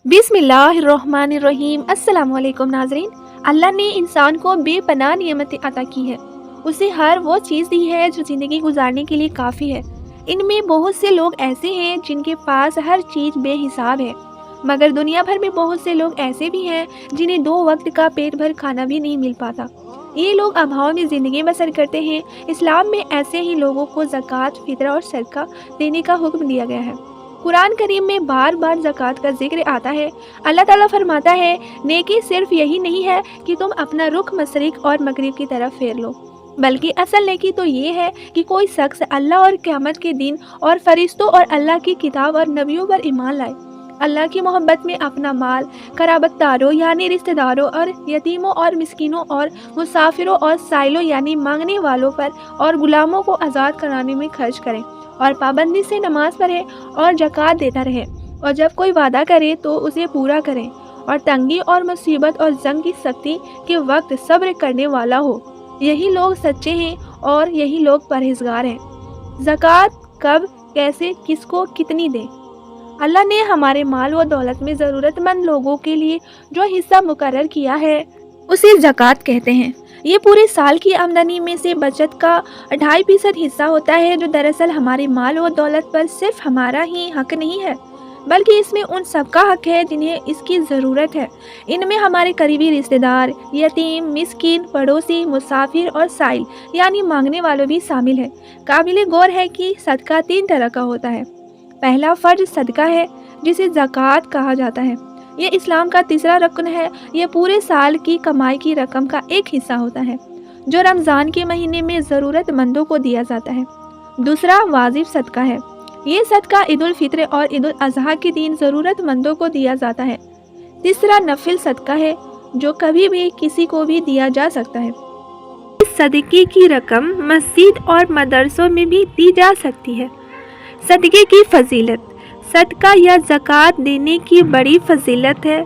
बिस्मिल्लाहिर्रहमानिर्रहीम। अस्सलाम वालेकुम नाज़रीन। अल्लाह ने इंसान को बेपनाह नियमतें अता की है। उसे हर वो चीज़ दी है जो ज़िंदगी गुजारने के लिए काफ़ी है। इनमें बहुत से लोग ऐसे हैं जिनके पास हर चीज़ बेहिसाब है, मगर दुनिया भर में बहुत से लोग ऐसे भी हैं जिन्हें 2 वक्त का पेट भर खाना भी नहीं मिल पाता। ये लोग अभाव में ज़िंदगी बसर करते हैं। इस्लाम में ऐसे ही लोगों को ज़कात, फितरा और सदका देने का हुक्म दिया गया है। कुरान करीम में बार बार ज़कात का जिक्र आता है। अल्लाह ताला फरमाता है, नेकी सिर्फ यही नहीं है कि तुम अपना रुख मशरिक और मगरिब की तरफ फेर लो, बल्कि असल नेकी तो ये है कि कोई शख्स अल्लाह और क़यामत के दिन और फरिश्तों और अल्लाह की किताब और नबियों पर ईमान लाए। अल्लाह की मोहब्बत में अपना माल कराबतदारों यानी रिश्तेदारों और यतीमों और मिस्किनों और मुसाफिरों और साइलों यानी मांगने वालों पर और गुलामों को आज़ाद कराने में खर्च करें, और पाबंदी से नमाज पढ़े और ज़कात देता रहे, और जब कोई वादा करे तो उसे पूरा करें, और तंगी और मुसीबत और जंग की सख्ती के वक्त सब्र करने वाला हो। यही लोग सच्चे हैं और यही लोग परहेजगार हैं। ज़कात कब, कैसे, किसको, कितनी दें? अल्लाह ने हमारे माल व दौलत में ज़रूरतमंद लोगों के लिए जो हिस्सा मुकर्रर किया है उसे ज़कात कहते हैं। ये पूरे साल की आमदनी में से बचत का 2.5% हिस्सा होता है, जो दरअसल हमारे माल व दौलत पर सिर्फ हमारा ही हक नहीं है, बल्कि इसमें उन सबका हक है जिन्हें इसकी ज़रूरत है। इनमें हमारे करीबी रिश्तेदार, यतीम, मिस्किन, पड़ोसी, मुसाफिर और साइल यानी मांगने वालों भी शामिल है। काबिल गौर है कि सदका 3 तरह का होता है। पहला फ़र्ज सदका है, जिसे ज़कात कहा जाता है। ये इस्लाम का तीसरा रुकन है। ये पूरे साल की कमाई की रकम का एक हिस्सा होता है, जो रमज़ान के महीने में ज़रूरतमंदों को दिया जाता है। दूसरा वाजिब सदका है। ये सदका ईद उल फित्र और ईद उल अज़हा के दिन ज़रूरतमंदों को दिया जाता है। तीसरा नफिल सदका है, जो कभी भी किसी को भी दिया जा सकता है। इस सदक़े की रकम मस्जिद और मदरसों में भी दी जा सकती है। सदक़े की फजीलत। सदका या ज़कात देने की बड़ी फजीलत है।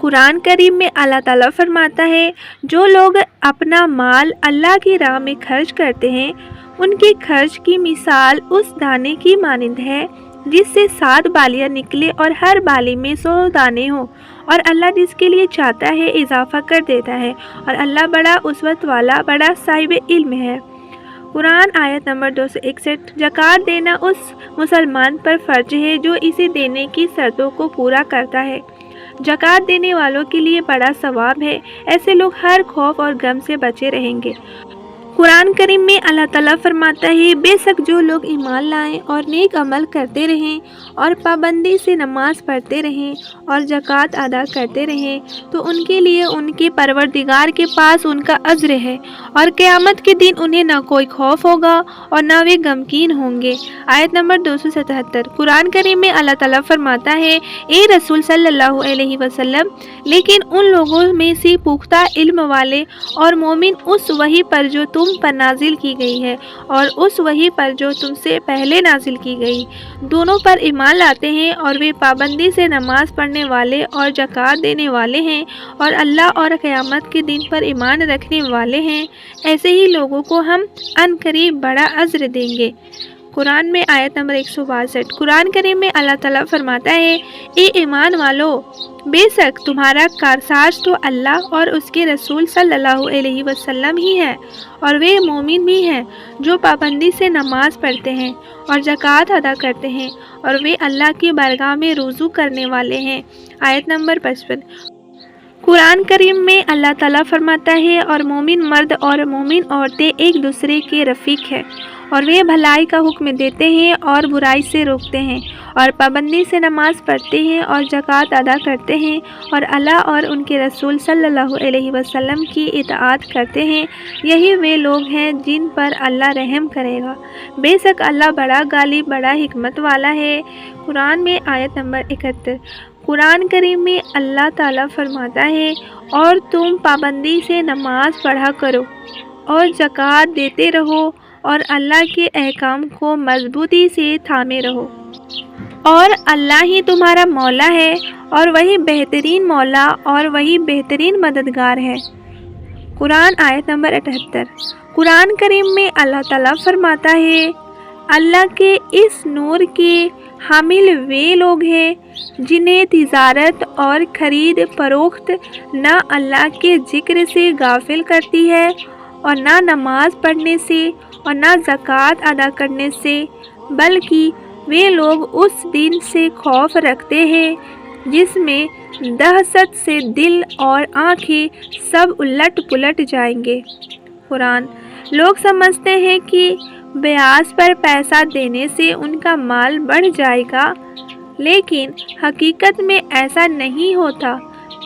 कुरान करीम में अल्लाह ताला फरमाता है, जो लोग अपना माल अल्लाह की राह में खर्च करते हैं, उनके खर्च की मिसाल उस दाने की मानिंद है जिससे 7 बालियाँ निकले और हर बाली में 100 दाने हों, और अल्लाह जिसके लिए चाहता है इजाफा कर देता है, और अल्लाह बड़ा उसवत वाला, बड़ा साहिब इल्म है। कुरान आयत नंबर 261। ज़कात देना उस मुसलमान पर फ़र्ज है जो इसे देने की शर्तों को पूरा करता है। ज़कात देने वालों के लिए बड़ा सवाब है। ऐसे लोग हर खौफ और गम से बचे रहेंगे। कुरान करीम में अल्लाह ताला फरमाता है, बेशक जो लोग ईमान लाएं और नेक अमल करते रहें और पाबंदी से नमाज पढ़ते रहें और ज़कात अदा करते रहें, तो उनके लिए उनके परवरदिगार के पास उनका अज्र है, और क़यामत के दिन उन्हें न कोई खौफ होगा और न वे गमकीन होंगे। आयत नंबर 277। कुरान करीम में अल्लाह ताला फरमाता है, ए रसूल सल्लल्लाहु अलैहि वसल्लम, लेकिन उन लोगों में से पुख्ता इल्म वाले और मोमिन उस वही पर जो तुम पर नाजिल की गई है और उस वही पर जो तुमसे पहले नाजिल की गई, दोनों पर ईमान लाते हैं, और वे पाबंदी से नमाज पढ़ने वाले और ज़कात देने वाले हैं और अल्लाह और क़यामत के दिन पर ईमान रखने वाले हैं। ऐसे ही लोगों को हम अनकरीब बड़ा अज्र देंगे। कुरान में आयत नंबर 162। कुरान करीम में अल्लाह ताला फरमाता है, ए ईमान वालो, बेशक तुम्हारा कारसाज तो अल्लाह और उसके रसूल सल्लल्लाहु अलैहि वसल्लम ही है, और वे मोमिन भी हैं जो पाबंदी से नमाज पढ़ते हैं और ज़कात अदा करते हैं, और वे अल्लाह की बारगाह में रुजू करने वाले हैं। आयत नंबर 55। कुरान करीम में अल्लाह ताला फरमाता है, और मोमिन मर्द और मोमिन औरतें एक दूसरे के रफ़ीक हैं, और वे भलाई का हुक्म देते हैं और बुराई से रोकते हैं, और पाबंदी से नमाज पढ़ते हैं और ज़कात अदा करते हैं, और अल्लाह और उनके रसूल सल्लल्लाहु अलैहि वसल्लम की इताअत करते हैं। यही वे लोग हैं जिन पर अल्लाह रहम करेगा। बेशक अल्लाह बड़ा गालिब, बड़ा हिकमत वाला है। कुरान में आयत नंबर 71। कुरान करीम में अल्लाह ताला फरमाता है, और तुम पाबंदी से नमाज पढ़ा करो और ज़कात देते रहो और अल्लाह के अहकाम को मजबूती से थामे रहो, और अल्लाह ही तुम्हारा मौला है, और वही बेहतरीन मौला और वही बेहतरीन मददगार है। कुरान आयत नंबर 78। कुरान करीम में अल्लाह ताला फरमाता है, अल्लाह के इस नूर के حامل وہ لوگ ہیں جنہیں تجارت اور خرید فروخت نہ اللہ کے ذکر سے غافل کرتی ہے اور نہ نماز پڑھنے سے اور نہ زکوٰۃ ادا کرنے سے، بلکہ وہ لوگ اس دن سے خوف رکھتے ہیں جس میں دہشت سے دل اور آنکھیں سب الٹ پلٹ جائیں گے۔ قرآن۔ لوگ سمجھتے ہیں کہ بیاج پر پیسہ دینے سے ان کا مال بڑھ جائے گا، لیکن حقیقت میں ایسا نہیں ہوتا۔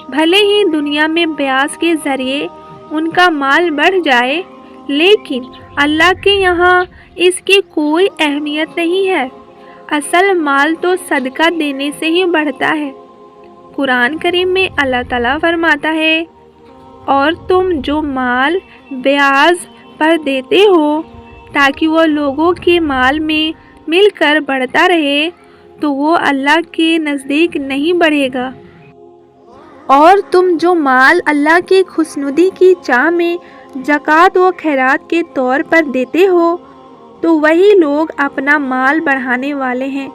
بھلے ہی دنیا میں بیاج کے ذریعے ان کا مال بڑھ جائے، لیکن اللہ کے یہاں اس کی کوئی اہمیت نہیں ہے۔ اصل مال تو صدقہ دینے سے ہی بڑھتا ہے۔ قرآن کریم میں اللہ تعالیٰ فرماتا ہے، اور تم جو مال بیاج پر دیتے ہو تاکہ وہ لوگوں کے مال میں مل کر بڑھتا رہے، تو وہ اللہ کے نزدیک نہیں بڑھے گا۔ اور تم جو مال اللہ کی خوشنودی کی چاہ میں زکوٰۃ و خیرات کے طور پر دیتے ہو تو وہی لوگ اپنا مال بڑھانے والے ہیں۔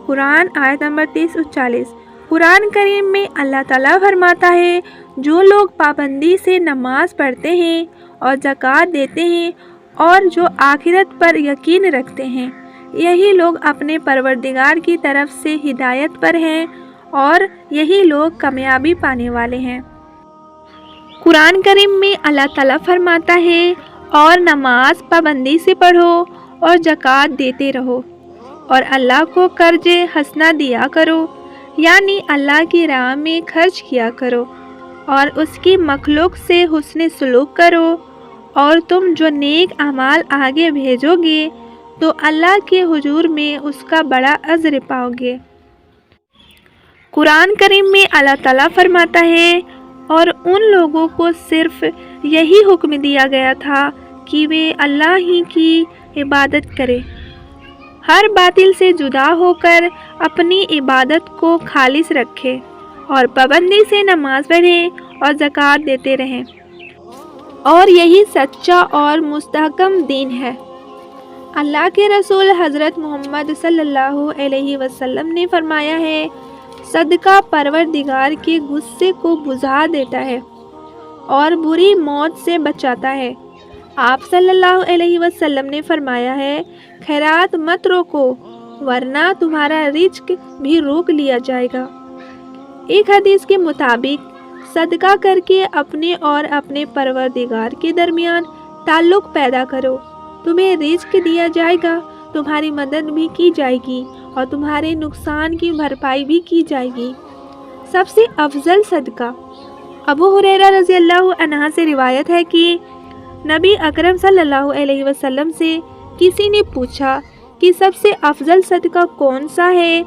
قرآن آیت نمبر 30 اور 40۔ قرآن کریم میں اللہ تعالیٰ فرماتا ہے، جو لوگ پابندی سے نماز پڑھتے ہیں اور زکوٰۃ دیتے ہیں اور جو آخرت پر یقین رکھتے ہیں، یہی لوگ اپنے پروردگار کی طرف سے ہدایت پر ہیں اور یہی لوگ کامیابی پانے والے ہیں۔ قرآن کریم میں اللہ تعالیٰ فرماتا ہے، اور نماز پابندی سے پڑھو اور زکوٰۃ دیتے رہو اور اللہ کو قرض حسنہ دیا کرو، یعنی اللہ کی راہ میں خرچ کیا کرو اور اس کی مخلوق سے حسن سلوک کرو، اور تم جو نیک اعمال آگے بھیجو گے تو اللہ کے حضور میں اس کا بڑا اجر پاؤ گے۔ قرآن کریم میں اللہ تعالیٰ فرماتا ہے، اور ان لوگوں کو صرف یہی حکم دیا گیا تھا کہ وہ اللہ ہی کی عبادت کرے، ہر باطل سے جدا ہو کر اپنی عبادت کو خالص رکھے اور پابندی سے نماز پڑھے اور زکوٰۃ دیتے رہیں، اور یہی سچا اور مستحکم دین ہے۔ اللہ کے رسول حضرت محمد صلی اللہ علیہ وسلم نے فرمایا ہے، صدقہ پروردگار کے غصے کو بجھا دیتا ہے اور بری موت سے بچاتا ہے۔ آپ صلی اللہ علیہ وسلم نے فرمایا ہے، خیرات مت روکو ورنہ تمہارا رزق بھی روک لیا جائے گا۔ ایک حدیث کے مطابق صدقہ کر کے اپنے اور اپنے پروردگار کے درمیان تعلق پیدا کرو، تمہیں رزق دیا جائے گا، تمہاری مدد بھی کی جائے گی اور تمہارے نقصان کی بھرپائی بھی کی جائے گی۔ سب سے افضل صدقہ۔ ابو ہریرہ رضی اللہ عنہ سے روایت ہے کہ نبی اکرم صلی اللہ علیہ وسلم سے کسی نے پوچھا کہ سب سے افضل صدقہ کون سا ہے؟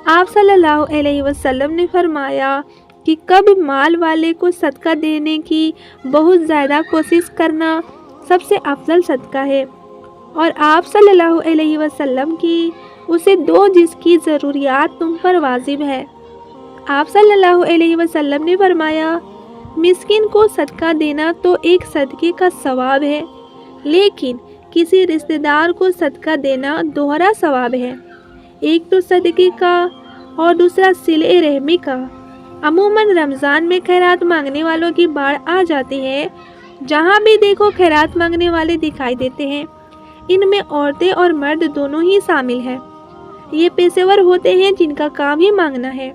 آپ صلی اللہ علیہ وسلم نے فرمایا کہ کب مال والے کو صدقہ دینے کی بہت زیادہ کوشش کرنا سب سے افضل صدقہ ہے، اور آپ صلی اللہ علیہ وسلم کی اسے دو جس کی ضروریات تم پر واجب ہے۔ آپ صلی اللہ علیہ وسلم نے فرمایا، مسکین کو صدقہ دینا تو ایک صدقے کا ثواب ہے، لیکن کسی رشتہ دار کو صدقہ دینا دوہرا ثواب ہے، ایک تو صدقے کا اور دوسرا صلہ رحمی کا۔ عموماً رمضان میں خیرات مانگنے والوں کی باڑھ آ جاتی ہے، جہاں بھی دیکھو خیرات مانگنے والے دکھائی دیتے ہیں۔ ان میں عورتیں اور مرد دونوں ہی شامل ہیں۔ یہ پیشے ور ہوتے ہیں جن کا کام ہی مانگنا ہے۔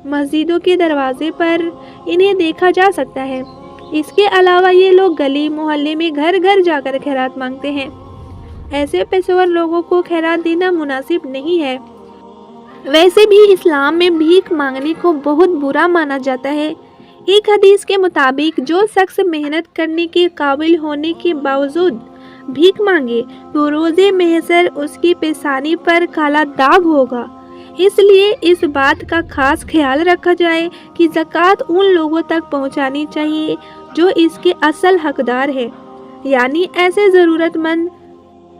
مسجدوں کے دروازے پر انہیں دیکھا جا سکتا ہے۔ اس کے علاوہ یہ لوگ گلی محلے میں گھر گھر جا کر خیرات مانگتے ہیں۔ ایسے پیشے ور لوگوں کو خیرات دینا مناسب نہیں ہے۔ ویسے بھی اسلام میں بھیک مانگنے کو بہت برا مانا جاتا ہے۔ ایک حدیث کے مطابق جو شخص محنت کرنے کے قابل ہونے کے باوجود بھیک مانگے تو روز محشر اس کی پیشانی پر کالا داغ ہوگا۔ اس لیے اس بات کا خاص خیال رکھا جائے کہ زکوٰۃ ان لوگوں تک پہنچانی چاہیے جو اس کے اصل حقدار ہیں، یعنی ایسے ضرورت مند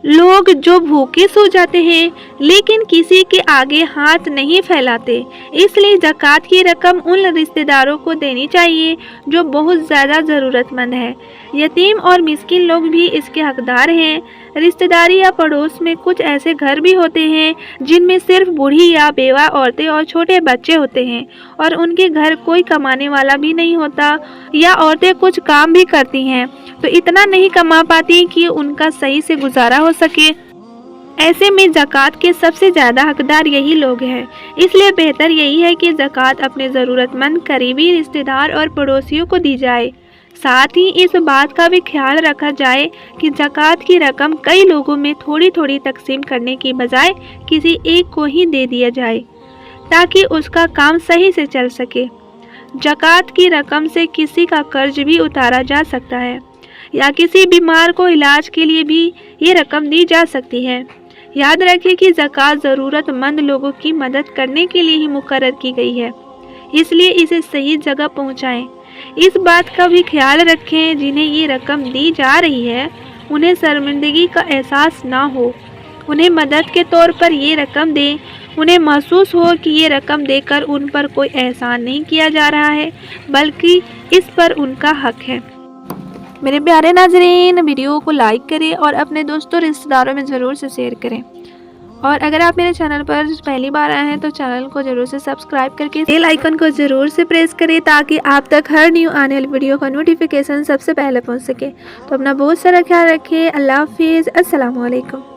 لوگ جو بھوکے سو جاتے ہیں لیکن کسی کے آگے ہاتھ نہیں پھیلاتے۔ اس لیے زکوٰۃ کی رقم ان رشتہ داروں کو دینی چاہیے جو بہت زیادہ ضرورت مند ہیں۔ یتیم اور مسکین لوگ بھی اس کے حقدار ہیں۔ रिश्तेदारी या पड़ोस में कुछ ऐसे घर भी होते हैं जिनमें सिर्फ बूढ़ी या बेवा औरतें और छोटे बच्चे होते हैं और उनके घर कोई कमाने वाला भी नहीं होता, या औरतें कुछ काम भी करती हैं तो इतना नहीं कमा पाती कि उनका सही से गुजारा हो सके। ऐसे में ज़कात के सबसे ज़्यादा हकदार यही लोग हैं। इसलिए बेहतर यही है कि ज़कात अपने ज़रूरतमंद करीबी रिश्तेदार और पड़ोसियों को दी जाए। साथ ही इस बात का भी ख्याल रखा जाए कि ज़कात की रकम कई लोगों में थोड़ी थोड़ी तकसीम करने की बजाय किसी एक को ही दे दिया जाए ताकि उसका काम सही से चल सके। ज़कात की रकम से किसी का कर्ज भी उतारा जा सकता है या किसी बीमार को इलाज के लिए भी ये रकम दी जा सकती है। याद रखें कि ज़कात ज़रूरतमंद लोगों की मदद करने के लिए ही मुकर्रर की गई है, इसलिए इसे सही जगह पहुंचाएं। इस बात का भी ख्याल रखें जिन्हें ये रकम दी जा रही है उन्हें शर्मिंदगी का एहसास ना हो। उन्हें मदद के तौर पर ये रकम दें, उन्हें महसूस हो कि ये रकम देकर उन पर कोई एहसान नहीं किया जा रहा है बल्कि इस पर उनका हक है। मेरे प्यारे नाज़रीन, वीडियो को लाइक करें और अपने दोस्तों रिश्तेदारों में ज़रूर से शेयर करें। और अगर आप मेरे चैनल पर पहली बार आए हैं तो चैनल को ज़रूर से सब्सक्राइब करके बेल आइकन को ज़रूर से प्रेस करें ताकि आप तक हर न्यू आने वाली वीडियो का नोटिफिकेशन सबसे पहले पहुंच सके। तो अपना बहुत सारा ख्याल रखें। अल्लाह हाफिज़। अस्सलाम वालेकुम।